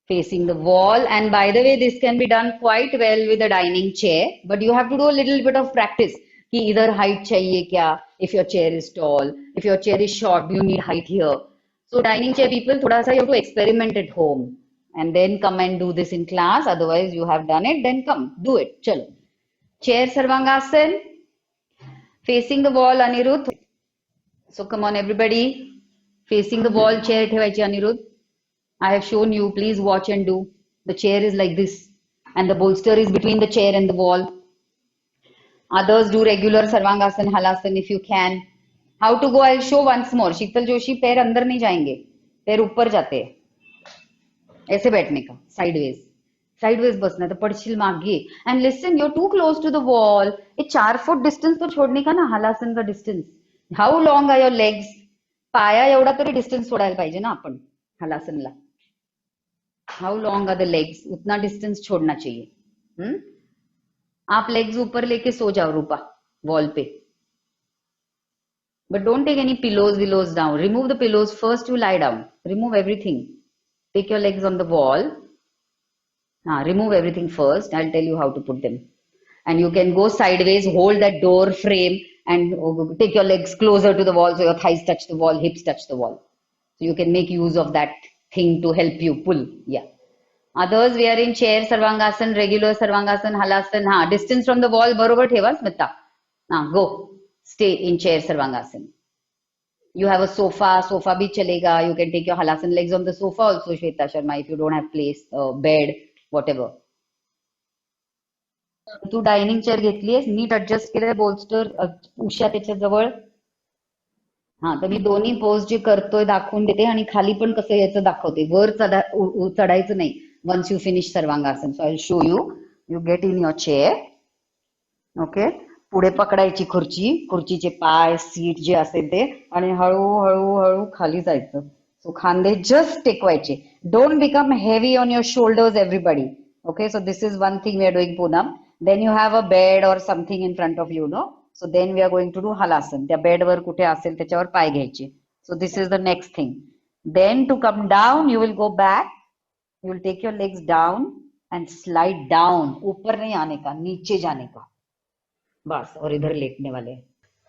facing the wall. And by the way, this can be done quite well with a dining chair, but you have to do a little bit of practice. कि इधर height चाहिए क्या? If your chair is tall, if your chair is short, do you need height here? So dining chair people, थोड़ा सा you have to experiment at home and then come and do this in class. Otherwise, you have done it, then come do it. चलो. Chair sarvangasana, facing the wall, Anirudh. So come on everybody, facing the wall, chair ठेवायची Anirudh. I have shown you, please watch and do. The chair is like this and the bolster is between the chair and the wall. Others do regular sarvangasana, halasana if you can. How to go, I'll show once more. शीतल जोशी पैर अंदर नहीं जाएंगे, पैर ऊपर जाते हैं ऐसे बैठने का, साइडवेज बसना तो पड़शील मागे. And listen, you are too close to the wall. ये 4 फुट डिस्टन्स तो छोड़ने का ना हलासन का distance. How long are your legs? पाया एवढा तरी डिस्टन्स सोडायला पाहिजे ना आपण हलासनला. How long are the legs? उतना डिस्टेंस छोड़ना चाहिए. आप लेग्स ऊपर लेके सो जाओ रूपा वॉल पे. But don't take any pillows down. Remove the pillows first. You lie down. Remove everything. Take your legs on the wall. Remove everything first. I'll tell you how to put them. And you can go sideways, hold that door frame and take your legs closer to the wall so your thighs touch the wall, hips touch the wall. So you can make use of that thing to help you pull. Yeah. Others, we are in chair sarvangasana, regular sarvangasana, halasana. Distance from the wall, barobar theva, Smita. Go. Stay in chair sarvangasana. You have a sofa bhi chalega. You can take your halasana legs on the sofa also, Shweta Sharma, if you don't have place, bed, whatever. तू dining chair घेतलीयस, NEET adjust केलंय bolster Usha त्याच्या जवळ. तर मी दोन्ही pose जे करतोय दाखवून देते आणि खाली पण कसं याचं दाखवते. वर चढायचं नाही once you finish sarvangasana. So I'll show you. You get in your chair. Okay. पुढे पकडायची खुर्ची, खुर्चीचे पाय, सीट जे असेल ते, आणि हळूहळू हळू खाली जायचं. सो खांदे जस्ट टेकवायचे. Don't become heavy on your shoulders everybody. Okay, so this is one thing we are doing, Poonam. Then you have a bed or something in front of you, no? So then we are going to do halasana. त्या बेडवर कुठे असेल त्याच्यावर पाय घ्यायचे. So this is the next thing. Then to come down, you will go back. You will take your legs down and slide down. ऊपर नहीं आने का, नीचे जाने का. बस, और इधर लेटने वाले.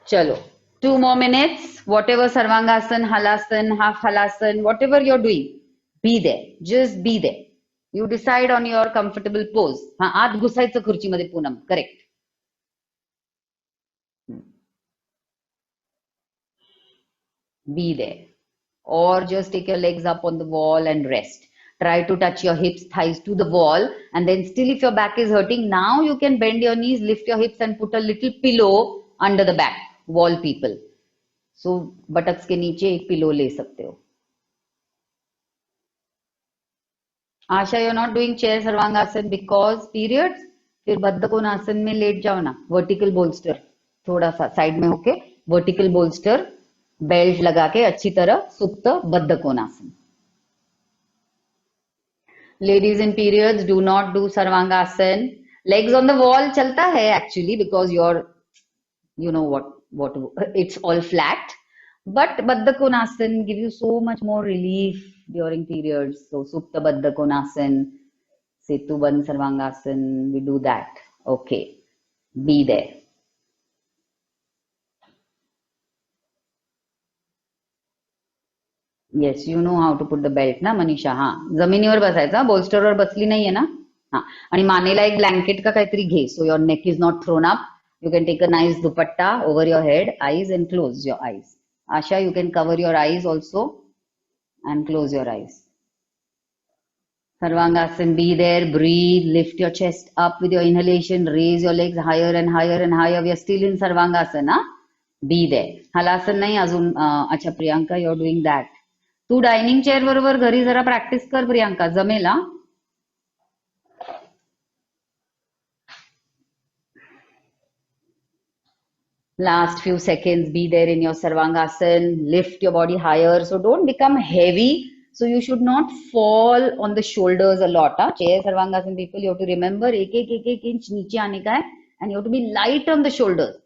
चलो. 2 more minutes. Whatever Sarvangasana, Halasana, half Halasana, whatever you're doing, be there. Just be there. You decide on your comfortable pose. हाँ, आत घुसायचं खुर्चीमध्ये Poonam. Correct. Be there. Or just take your legs up on the wall and rest. Try to touch your hips, thighs to the wall, and then still if your back is hurting, now you can bend your knees, lift your hips and put a little pillow under the back. Wall people. So buttocks के नीचे एक pillow ले सकते हो. आशा, you're not doing chair sarvangasana because periods. फिर बद्ध कोणासन में late जाओ ना. वर्टिकल बोल्स्टर थोड़ा सा साइड में होके, वर्टिकल बोल्स्टर बेल्ट लगा के अच्छी तरह सुप्त बद्ध कोणासन. Ladies in periods, do not do sarvangasan. Legs on the wall चलता है actually because you're, you know what it's all flat. But Baddha Konasana give you so much more relief during periods. So Supta Baddha Konasana, Setu Bandh Sarvangasana, we do that. Okay, be there. Yes, you know how to put the belt ना मनीषा. हाँ, जमिनीवर बसायचं, बोल्स्टरवर बसली नाहीये ना. हाँ, आणि मानेला एक ब्लँकेट का काहीतरी घे. So your neck is not thrown up. You can take a nice dupatta over your head, eyes, and close your eyes. Asha, you can cover your eyes also and close your eyes. Sarvangasana, be there, breathe, lift your chest up with your inhalation, raise your legs higher and higher and higher. We are still in Sarvangasana. Be there. Halasana nahi azun. Acha Priyanka, you're doing that. तू dining chair बरोबर घरी जरा practice कर प्रियांका, जमेल. Last few seconds, be there in your Sarvangasana, lift your body higher. So don't become heavy. So you should not fall on the shoulders a lot. Chair Sarvangasana people, you have to remember, एक inch नीचे आने का है, and you have to be light on the shoulders.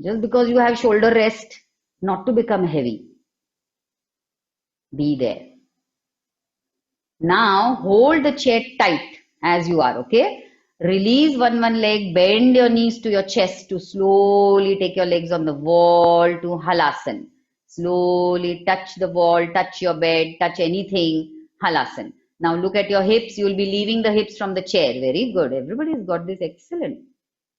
Just because you have shoulder rest, not to become heavy. Be there. Now hold the chair tight as you are, okay? Release one leg, bend your knees to your chest to slowly take your legs on the wall to Halasana. Slowly touch the wall, touch your bed, touch anything, Halasana. Now look at your hips. You will be leaving the hips from the chair. Very good. Everybody's got this. Excellent.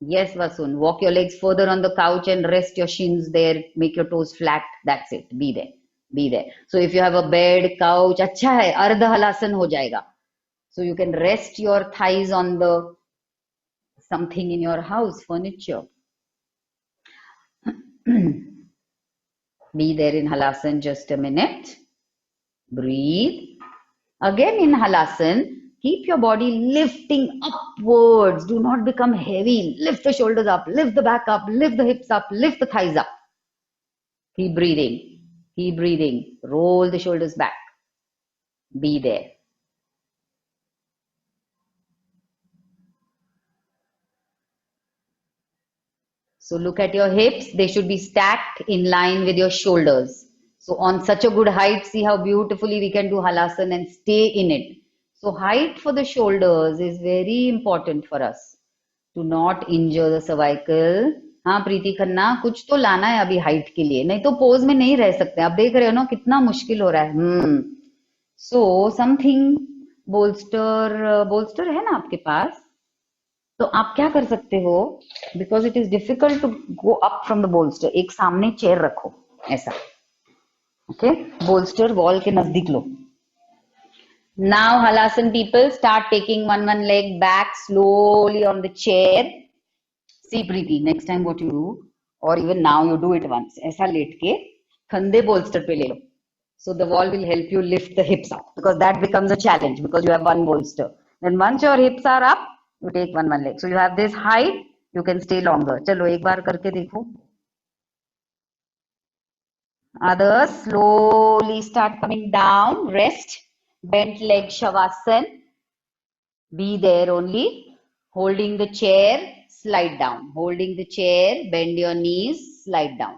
Yes, Vasun. Walk your legs further on the couch and rest your shins there. Make your toes flat. That's it. Be there. Be there. So if you have a bed, couch, अच्छा है, ardha halasana हो जाएगा. So you can rest your thighs on the something in your house, furniture. Be there in halasana just a minute. Breathe. Again in halasana, keep your body lifting upwards. Do not become heavy. Lift the shoulders up, lift the back up, lift the hips up, lift the thighs up. Keep breathing. Keep breathing. Roll the shoulders back. Be there. So look at your hips. They should be stacked in line with your shoulders. So on such a good height, see how beautifully we can do halasana and stay in it. So height for the shoulders is very important for us to not injure the cervical. हाँ प्रीति खन्ना, कुछ तो लाना है अभी height के लिए, नहीं तो पोज में नहीं रह सकते. आप देख रहे हो ना कितना मुश्किल हो रहा है. सो समथिंग बोल्स्टर है ना आपके पास, तो आप क्या कर सकते हो, because it is difficult to go up from the bolster, एक सामने चेयर रखो ऐसा. ओके, बोल्स्टर वॉल के नजदीक लो. Now halasana people, start taking one leg back slowly on the chair. See Preeti, next time what you do, or even now you do it once, ऐसा late के कंधे bolster पे ले लो. So the wall will help you lift the hips up, because that becomes a challenge because you have one bolster. Then once your hips are up, you take one leg. So you have this height, You can stay longer. चलो एक बार करके देखो. Others slowly start coming down. Rest. Bent leg Shavasana. Be there only. Holding the chair, slide down. Holding the chair, bend your knees, slide down.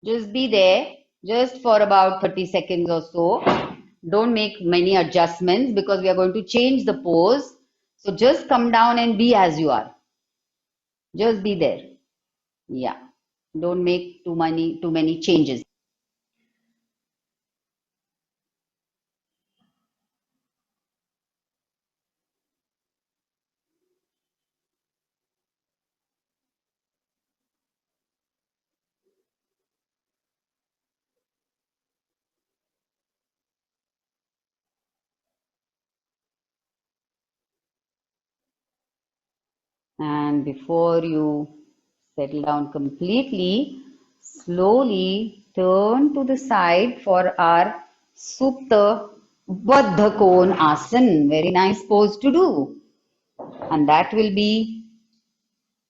Just be there, just for about 30 seconds or so. Don't make many adjustments because we are going to change the pose. So just come down and be as you are. Just be there. Yeah. Don't make too many changes. And before you settle down completely, slowly turn to the side for our Supta Baddha Kon Asana. Very nice pose to do. And that will be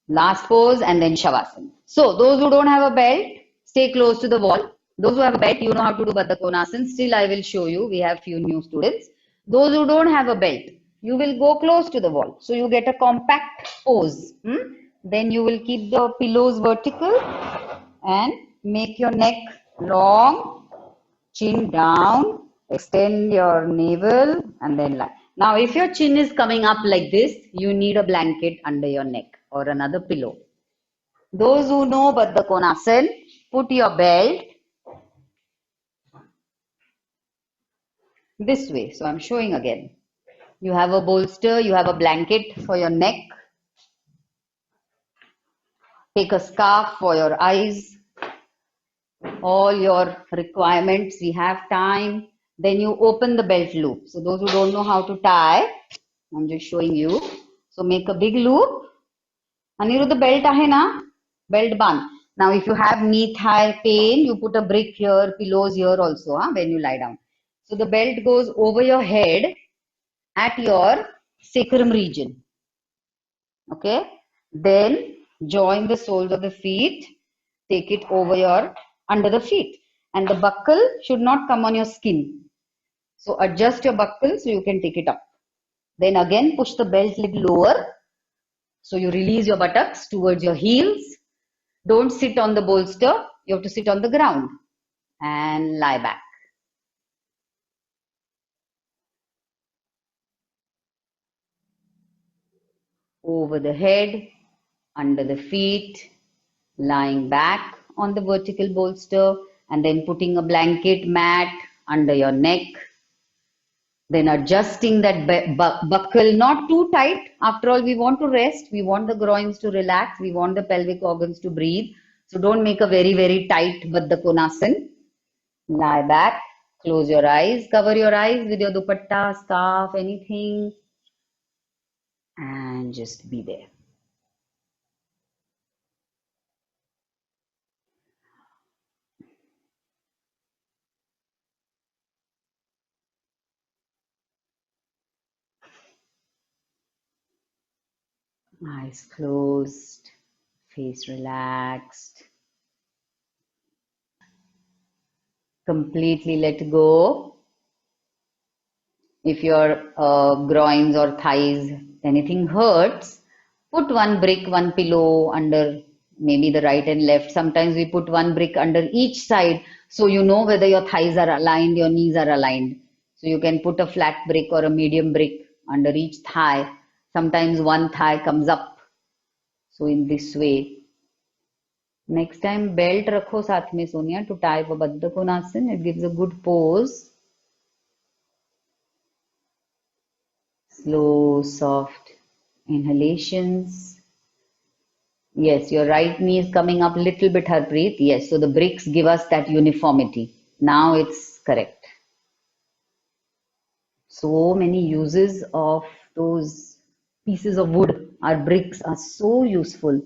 last pose and then Shavasana. So those who don't have a belt, stay close to the wall. Those who have a belt, you know how to do Baddha Konasana. Still, I will show you. We have few new students. Those who don't have a belt, you will go close to the wall. So you get a compact pose. Then you will keep the pillows vertical and make your neck long, chin down, extend your navel and then lie. Now, if your chin is coming up like this, you need a blanket under your neck or another pillow. Those who know Baddha Konasana, put your belt this way. So I'm showing again. You have a bolster, you have a blanket for your neck. Take a scarf for your eyes. All your requirements, we have time. Then you open the belt loop. So those who don't know how to tie, I'm just showing you. So make a big loop. Aniruddha, belt ahe na? Belt band. Now if you have knee thigh pain, you put a brick here, pillows here also when you lie down. So the belt goes over your head at your sacrum region. Okay. Then join the soles of the feet. Take it over your under the feet. And the buckle should not come on your skin. So adjust your buckle so you can take it up. Then again push the belt little lower. So you release your buttocks towards your heels. Don't sit on the bolster. You have to sit on the ground and lie back. Over the head, under the feet, lying back on the vertical bolster and then putting a blanket mat under your neck. Then adjusting that buckle, not too tight. After all, we want to rest. We want the groins to relax. We want the pelvic organs to breathe. So don't make a very, very tight Baddha Konasana. Lie back, close your eyes, cover your eyes with your dupatta, scarf, anything, and just be there. Eyes closed, face relaxed. Completely let go. If your groins or thighs, anything hurts, put one brick, one pillow under maybe the right and left. Sometimes we put one brick under each side so you know whether your thighs are aligned, your knees are aligned. So you can put a flat brick or a medium brick under each thigh. Sometimes one thigh comes up. So in this way. Next time belt rakho saath mein Sonia to tie for Baddha Konasana. It gives a good pose. Slow, soft inhalations. Yes, your right knee is coming up a little bit, Harpreet. Yes, so the bricks give us that uniformity. Now it's correct. So many uses of those pieces of wood. Our bricks are so useful.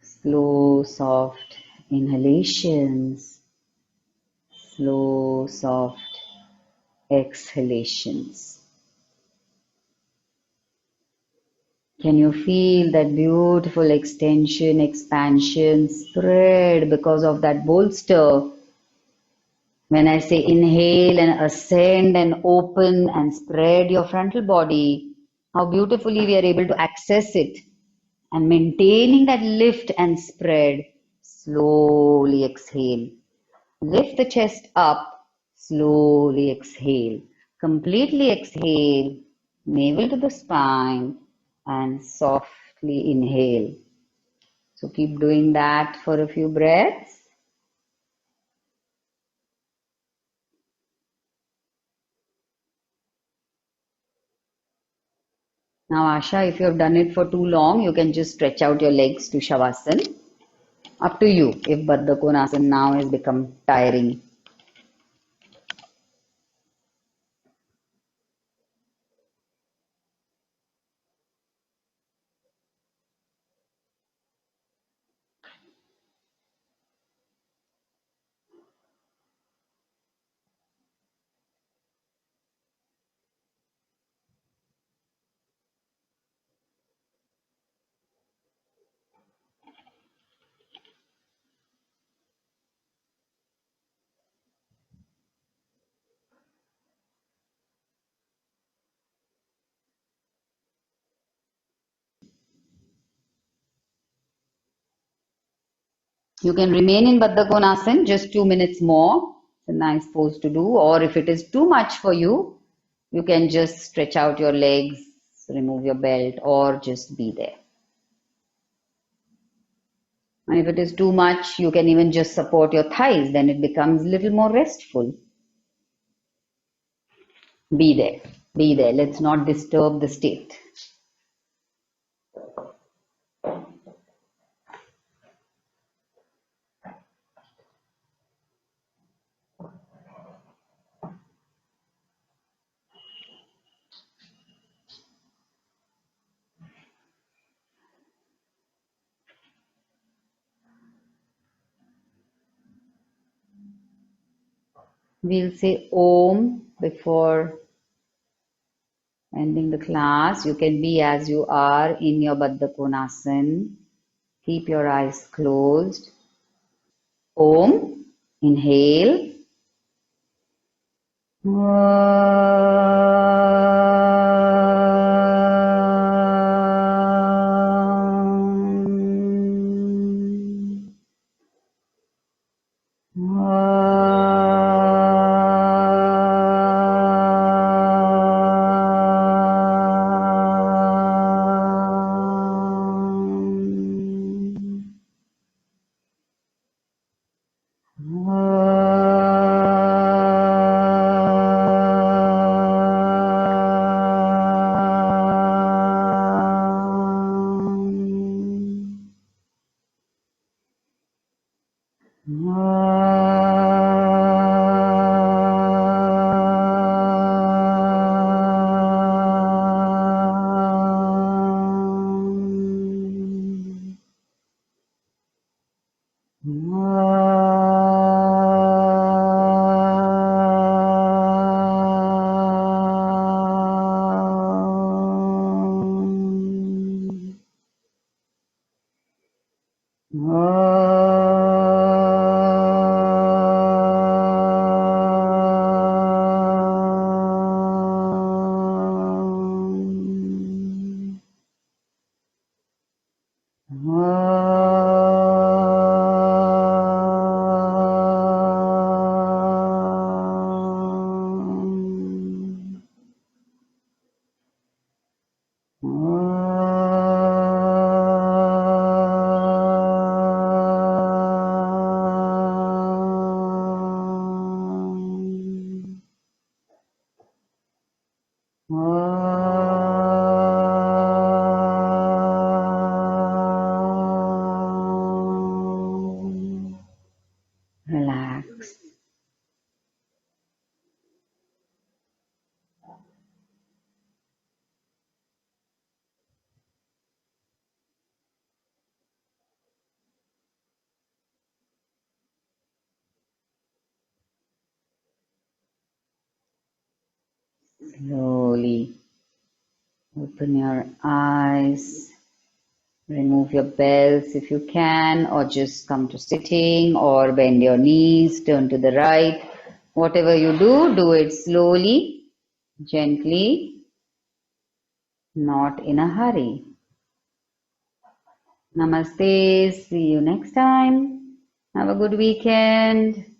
Slow, soft inhalations. Slow, soft exhalations. Can you feel that beautiful extension, expansion, spread because of that bolster? When I say inhale and ascend and open and spread your frontal body, how beautifully we are able to access it and maintaining that lift and spread. Slowly exhale. Lift the chest up. Slowly exhale. Completely exhale. Navel to the spine and softly inhale. So keep doing that for a few breaths. Now, Asha, if you have done it for too long, you can just stretch out your legs to Shavasana. Up to you if Baddha Konasana now has become tiring. You can remain in Baddha Konasana just 2 minutes more. It's a nice pose to do. Or if it is too much for you, you can just stretch out your legs, remove your belt, or just be there. And if it is too much, you can even just support your thighs, then it becomes a little more restful. Be there. Be there. Let's not disturb the state. We'll say Om before ending the class. You can be as you are in your Baddha Konasana. Keep your eyes closed. Om. Inhale. Relax. Slowly Open your eyes. Remove your bells if you can, or just come to sitting, or bend your knees, turn to the right. Whatever you do, do it slowly, gently, not in a hurry. Namaste. See you next time. Have a good weekend.